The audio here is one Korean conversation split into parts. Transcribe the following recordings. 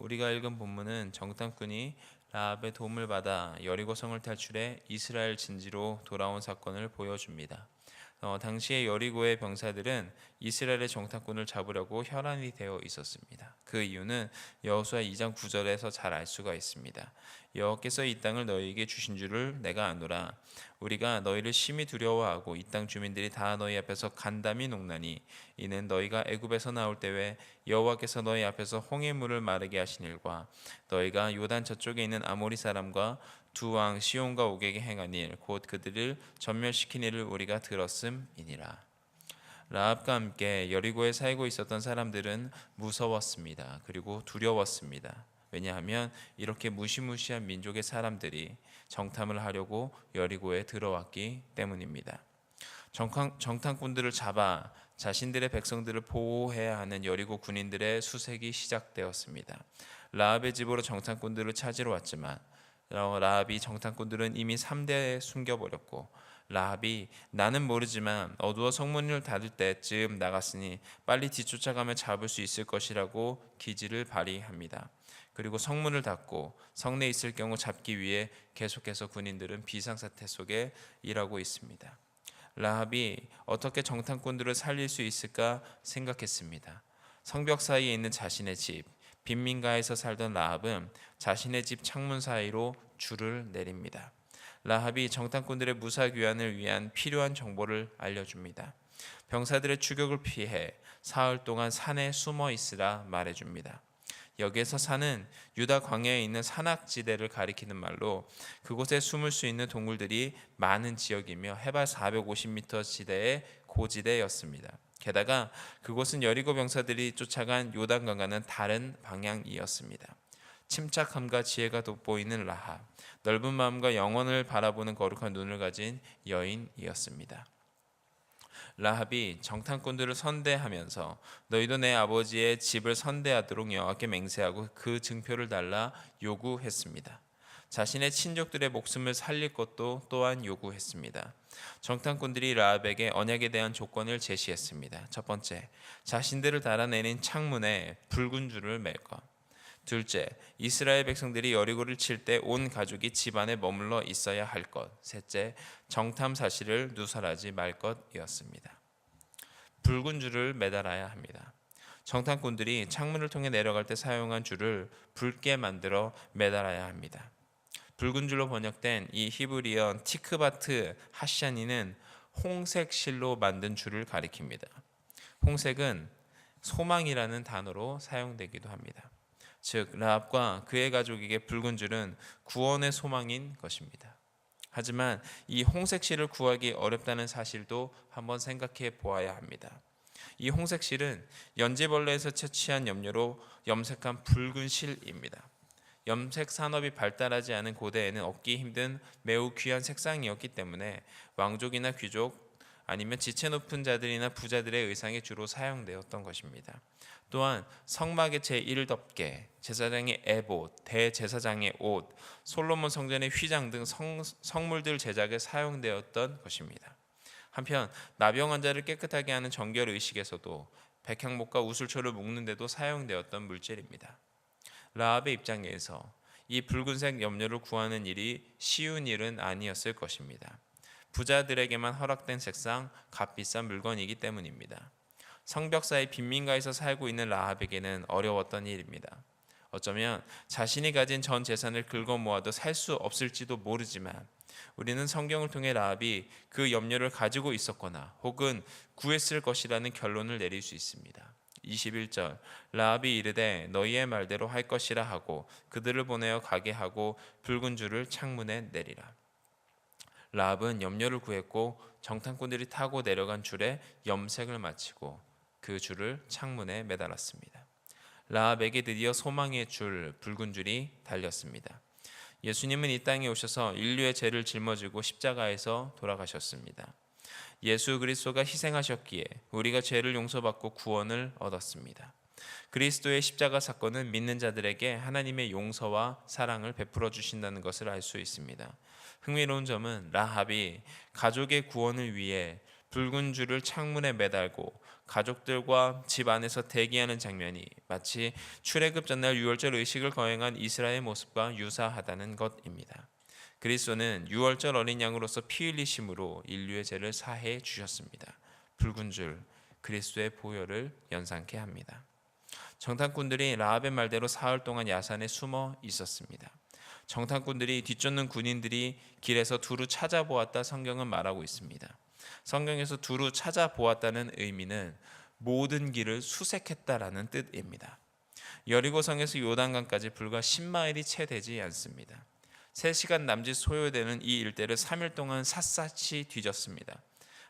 우리가 읽은 본문은 정탐꾼이 라합의 도움을 받아 여리고성을 탈출해 이스라엘 진지로 돌아온 사건을 보여줍니다. 당시에 여리고의 병사들은 이스라엘의 정탐꾼을 잡으려고 혈안이 되어 있었습니다. 그 이유는 여호수아 2장 9절에서 잘 알 수가 있습니다. 여호와께서 이 땅을 너희에게 주신 줄을 내가 아노라. 우리가 너희를 심히 두려워하고 이 땅 주민들이 다 너희 앞에서 간담이 녹나니 이는 너희가 애굽에서 나올 때에 여호와께서 너희 앞에서 홍해 물을 마르게 하신 일과 너희가 요단 저쪽에 있는 아모리 사람과 두 왕 시온과 옥에게 행한 일 곧 그들을 전멸시킨 일을 우리가 들었음이니라. 라합과 함께 여리고에 살고 있었던 사람들은 무서웠습니다. 그리고 두려웠습니다. 왜냐하면 이렇게 무시무시한 민족의 사람들이 정탐을 하려고 여리고에 들어왔기 때문입니다. 정탐꾼들을 잡아 자신들의 백성들을 보호해야 하는 여리고 군인들의 수색이 시작되었습니다. 라합의 집으로 정탐꾼들을 찾으러 왔지만 라합이 정탐꾼들은 이미 3대에 숨겨버렸고 라합이 나는 모르지만 어두워 성문을 닫을 때쯤 나갔으니 빨리 뒤쫓아가며 잡을 수 있을 것이라고 기지를 발휘합니다. 그리고 성문을 닫고 성내에 있을 경우 잡기 위해 계속해서 군인들은 비상사태 속에 일하고 있습니다. 라합이 어떻게 정탐꾼들을 살릴 수 있을까 생각했습니다. 성벽 사이에 있는 자신의 집, 빈민가에서 살던 라합은 자신의 집 창문 사이로 줄을 내립니다. 라합이 정탐꾼들의 무사 귀환을 위한 필요한 정보를 알려줍니다. 병사들의 추격을 피해 사흘 동안 산에 숨어 있으라 말해줍니다. 여기에서 산은 유다 광야에 있는 산악지대를 가리키는 말로 그곳에 숨을 수 있는 동물들이 많은 지역이며 해발 450m 지대의 고지대였습니다. 게다가 그곳은 여리고 병사들이 쫓아간 요단강과는 다른 방향이었습니다. 침착함과 지혜가 돋보이는 라합, 넓은 마음과 영혼을 바라보는 거룩한 눈을 가진 여인이었습니다. 라합이 정탐꾼들을 선대하면서 너희도 내 아버지의 집을 선대하도록 여호와께 맹세하고 그 증표를 달라 요구했습니다. 자신의 친족들의 목숨을 살릴 것도 또한 요구했습니다. 정탐꾼들이 라합에게 언약에 대한 조건을 제시했습니다. 첫 번째, 자신들을 달아내린 창문에 붉은 줄을 맬 것. 둘째, 이스라엘 백성들이 여리고를 칠 때 온 가족이 집안에 머물러 있어야 할 것. 셋째, 정탐 사실을 누설하지 말 것이었습니다. 붉은 줄을 매달아야 합니다. 정탐꾼들이 창문을 통해 내려갈 때 사용한 줄을 붉게 만들어 매달아야 합니다. 붉은 줄로 번역된 이 히브리어 티크바트 하샤니는 홍색 실로 만든 줄을 가리킵니다. 홍색은 소망이라는 단어로 사용되기도 합니다. 즉 라합과 그의 가족에게 붉은 줄은 구원의 소망인 것입니다. 하지만 이 홍색 실을 구하기 어렵다는 사실도 한번 생각해 보아야 합니다. 이 홍색 실은 연지벌레에서 채취한 염료로 염색한 붉은 실입니다. 염색 산업이 발달하지 않은 고대에는 얻기 힘든 매우 귀한 색상이었기 때문에 왕족이나 귀족 아니면 지체 높은 자들이나 부자들의 의상에 주로 사용되었던 것입니다. 또한 성막의 제1덮개, 제사장의 에봇, 대제사장의 옷, 솔로몬 성전의 휘장 등 성물들 제작에 사용되었던 것입니다. 한편 나병 환자를 깨끗하게 하는 정결 의식에서도 백향목과 우슬초를 묶는 데도 사용되었던 물질입니다. 라합의 입장에서 이 붉은색 염료를 구하는 일이 쉬운 일은 아니었을 것입니다. 부자들에게만 허락된 색상, 값비싼 물건이기 때문입니다. 성벽 사이 빈민가에서 살고 있는 라합에게는 어려웠던 일입니다. 어쩌면 자신이 가진 전 재산을 긁어 모아도 살 수 없을지도 모르지만 우리는 성경을 통해 라합이 그 염려를 가지고 있었거나 혹은 구했을 것이라는 결론을 내릴 수 있습니다. 21절 라합이 이르되 너희의 말대로 할 것이라 하고 그들을 보내어 가게 하고 붉은 줄을 창문에 내리라. 라합은 염료를 구했고 정탐꾼들이 타고 내려간 줄에 염색을 마치고 그 줄을 창문에 매달았습니다. 라합에게 드디어 소망의 줄, 붉은 줄이 달렸습니다. 예수님은 이 땅에 오셔서 인류의 죄를 짊어지고 십자가에서 돌아가셨습니다. 예수 그리스도가 희생하셨기에 우리가 죄를 용서받고 구원을 얻었습니다. 그리스도의 십자가 사건은 믿는 자들에게 하나님의 용서와 사랑을 베풀어 주신다는 것을 알 수 있습니다. 흥미로운 점은 라합이 가족의 구원을 위해 붉은 줄을 창문에 매달고 가족들과 집 안에서 대기하는 장면이 마치 출애굽 전날 유월절 의식을 거행한 이스라엘의 모습과 유사하다는 것입니다. 그리스도는 유월절 어린 양으로서 피 흘리심으로 인류의 죄를 사해 주셨습니다. 붉은 줄 그리스도의 보혈을 연상케 합니다. 정탐꾼들이 라합의 말대로 사흘 동안 야산에 숨어 있었습니다. 정탐꾼들이 뒤쫓는 군인들이 길에서 두루 찾아보았다 성경은 말하고 있습니다. 성경에서 두루 찾아보았다는 의미는 모든 길을 수색했다라는 뜻입니다. 여리고성에서 요단강까지 불과 10마일이 채 되지 않습니다. 3시간 남짓 소요되는 이 일대를 3일 동안 샅샅이 뒤졌습니다.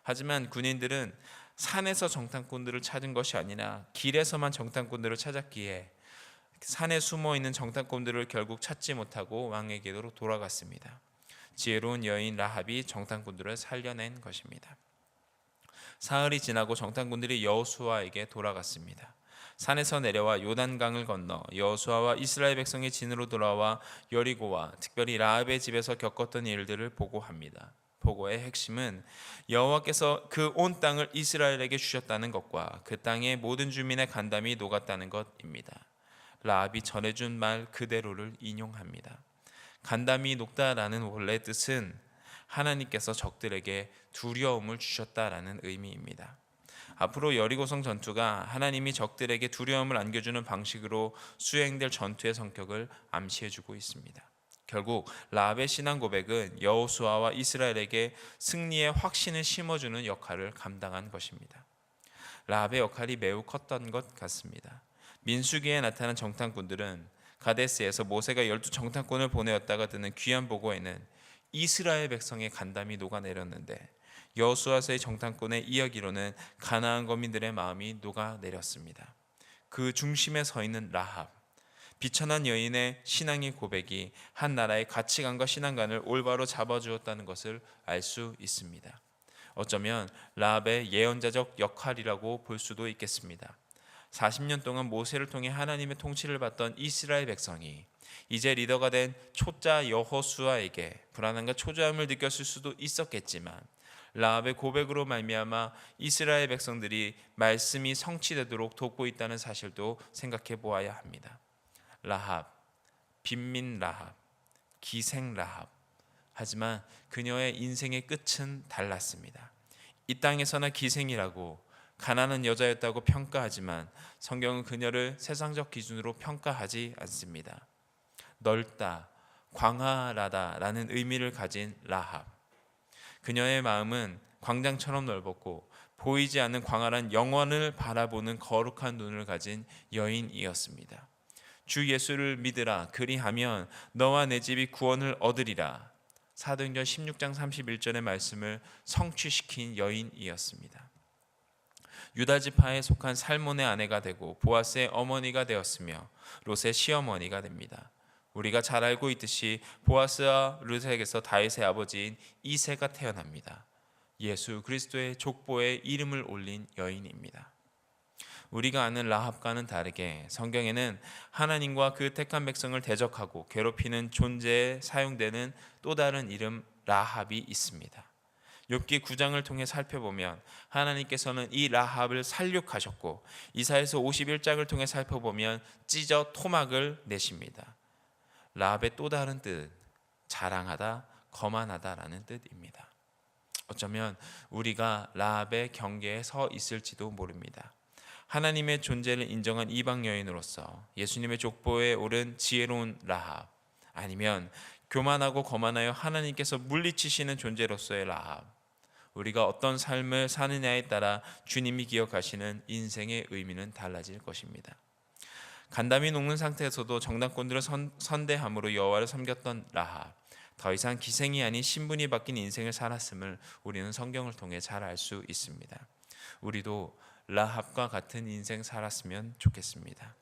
하지만 군인들은 산에서 정탐꾼들을 찾은 것이 아니라 길에서만 정탐꾼들을 찾았기에 산에 숨어있는 정탐꾼들을 결국 찾지 못하고 왕에게로 돌아갔습니다. 지혜로운 여인 라합이 정탐꾼들을 살려낸 것입니다. 사흘이 지나고 정탐꾼들이 여호수아에게 돌아갔습니다. 산에서 내려와 요단강을 건너 여호수아와 이스라엘 백성의 진으로 돌아와 여리고와 특별히 라합의 집에서 겪었던 일들을 보고합니다. 보고의 핵심은 여호와께서 그 온 땅을 이스라엘에게 주셨다는 것과 그 땅의 모든 주민의 간담이 녹았다는 것입니다. 라합이 전해준 말 그대로를 인용합니다. 간담이 녹다라는 원래 뜻은 하나님께서 적들에게 두려움을 주셨다라는 의미입니다. 앞으로 여리고성 전투가 하나님이 적들에게 두려움을 안겨주는 방식으로 수행될 전투의 성격을 암시해주고 있습니다. 결국 라합의 신앙 고백은 여호수아와 이스라엘에게 승리의 확신을 심어주는 역할을 감당한 것입니다. 라합의 역할이 매우 컸던 것 같습니다. 민수기에 나타난 정탐꾼들은 가데스에서 모세가 12 정탐꾼을 보내었다가 드는 귀한 보고에는 이스라엘 백성의 간담이 녹아내렸는데 여호수아서의 정탐꾼의 이야기로는 가나안 거민들의 마음이 녹아내렸습니다. 그 중심에 서 있는 라합, 비천한 여인의 신앙의 고백이 한 나라의 가치관과 신앙관을 올바로 잡아주었다는 것을 알 수 있습니다. 어쩌면 라합의 예언자적 역할이라고 볼 수도 있겠습니다. 40년 동안 모세를 통해 하나님의 통치를 받던 이스라엘 백성이 이제 리더가 된 초짜 여호수아에게 불안함과 초조함을 느꼈을 수도 있었겠지만 라합의 고백으로 말미암아 이스라엘 백성들이 말씀이 성취되도록 돕고 있다는 사실도 생각해 보아야 합니다. 라합, 빈민 라합, 기생 라합. 하지만 그녀의 인생의 끝은 달랐습니다. 이 땅에서나 기생이라고 가난한 여자였다고 평가하지만 성경은 그녀를 세상적 기준으로 평가하지 않습니다. 넓다, 광활하다라는 의미를 가진 라합. 그녀의 마음은 광장처럼 넓었고 보이지 않는 광활한 영원을 바라보는 거룩한 눈을 가진 여인이었습니다. 주 예수를 믿으라 그리하면 너와 내 집이 구원을 얻으리라. 사도행전 16장 31절의 말씀을 성취시킨 여인이었습니다. 유다 지파에 속한 살몬의 아내가 되고 보아스의 어머니가 되었으며 롯의 시어머니가 됩니다. 우리가 잘 알고 있듯이 보아스와 롯에게서 다윗의 아버지인 이새가 태어납니다. 예수 그리스도의 족보에 이름을 올린 여인입니다. 우리가 아는 라합과는 다르게 성경에는 하나님과 그 택한 백성을 대적하고 괴롭히는 존재에 사용되는 또 다른 이름 라합이 있습니다. 욥기 9장을 통해 살펴보면 하나님께서는 이 라합을 살육하셨고 이사야서 51장을 통해 살펴보면 찢어 토막을 내십니다. 라합의 또 다른 뜻, 자랑하다, 거만하다라는 뜻입니다. 어쩌면 우리가 라합의 경계에 서 있을지도 모릅니다. 하나님의 존재를 인정한 이방 여인으로서 예수님의 족보에 오른 지혜로운 라합, 아니면 교만하고 거만하여 하나님께서 물리치시는 존재로서의 라합. 우리가 어떤 삶을 사느냐에 따라 주님이 기억하시는 인생의 의미는 달라질 것입니다. 간담이 녹는 상태에서도 정탐꾼들을 선대함으로 여호와를 섬겼던 라합, 더 이상 기생이 아닌 신분이 바뀐 인생을 살았음을 우리는 성경을 통해 잘 알 수 있습니다. 우리도 라합과 같은 인생 살았으면 좋겠습니다.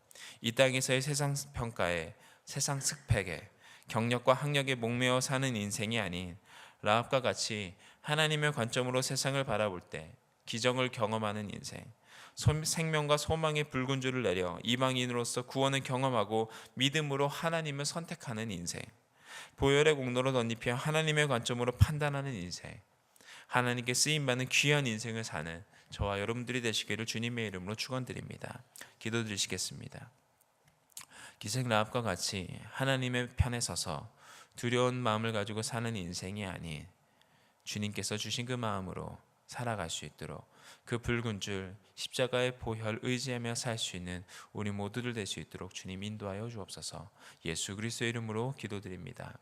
이 땅에서의 세상 평가에, 세상 스펙에, 경력과 학력에 목매어 사는 인생이 아닌 라합과 같이 하나님의 관점으로 세상을 바라볼 때 기적을 경험하는 인생, 생명과 소망의 붉은 줄을 내려 이방인으로서 구원을 경험하고 믿음으로 하나님을 선택하는 인생, 보혈의 공로로 덧입혀 하나님의 관점으로 판단하는 인생, 하나님께 쓰임받는 귀한 인생을 사는 저와 여러분들이 되시기를 주님의 이름으로 축원드립니다. 기도드리시겠습니다. 기생 라합과 같이 하나님의 편에 서서 두려운 마음을 가지고 사는 인생이 아닌 주님께서 주신 그 마음으로 살아갈 수 있도록 그 붉은 줄 십자가의 보혈 의지하며 살 수 있는 우리 모두들 될 수 있도록 주님 인도하여 주옵소서. 예수 그리스도의 이름으로 기도드립니다.